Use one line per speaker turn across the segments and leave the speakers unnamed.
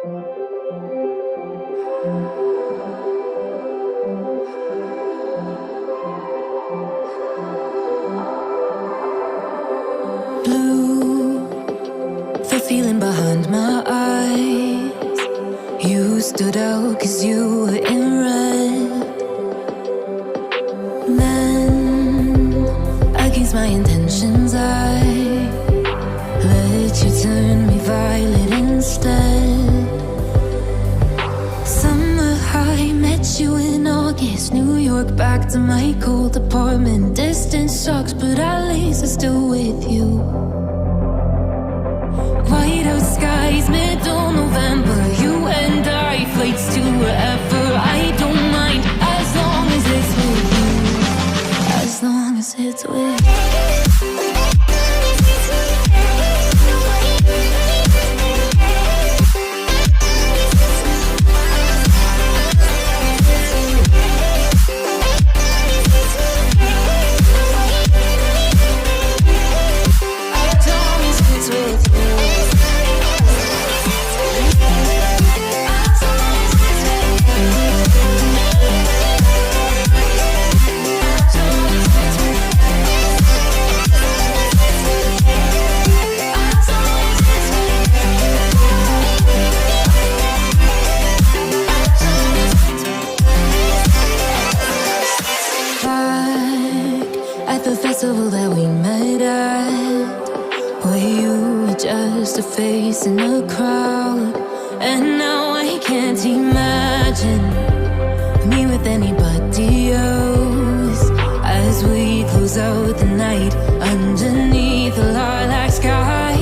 Blue, the feeling behind my eyes. You stood out 'cause you were in red. Then, against my intentions, I let you turn me violet instead. Summer high, met you in August. New York, back to my cold apartment. Distance sucks, but at least I'm still with you. White out skies, middle November. You and I, flights to wherever. I don't mind, as long as it's with you. As long as it's with you. That we met at, where you were just a face in a crowd. And now I can't imagine me with anybody else. As we close out the night underneath the lilac sky.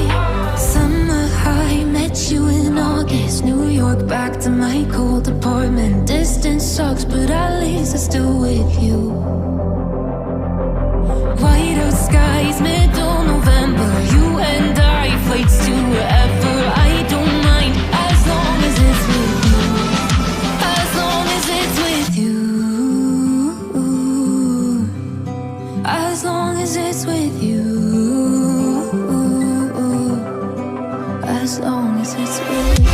Summer high, met you in August. New York, back to my cold apartment. Distance sucks, but at least I'm still with you. White out skies, middle November. You and I, flights to wherever. I don't mind, as long as it's with you. As long as it's with you. As long as it's with you. As long as it's with you.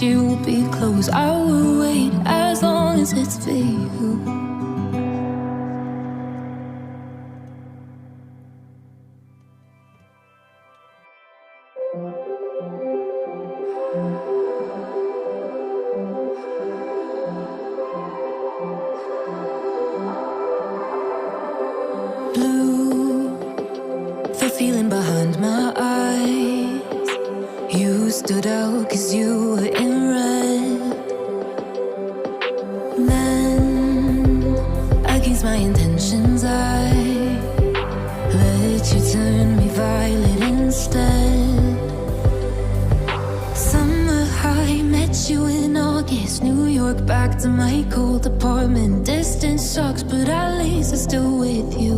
You will be close. I will wait as long as it's for you. Blue, the feeling behind my eyes. You stood out 'cause you were in red. Then, against my intentions, I let you turn me violet instead. Summer high, met you in August. New York, back to my cold apartment. Distance sucks, but at least I'm still with you.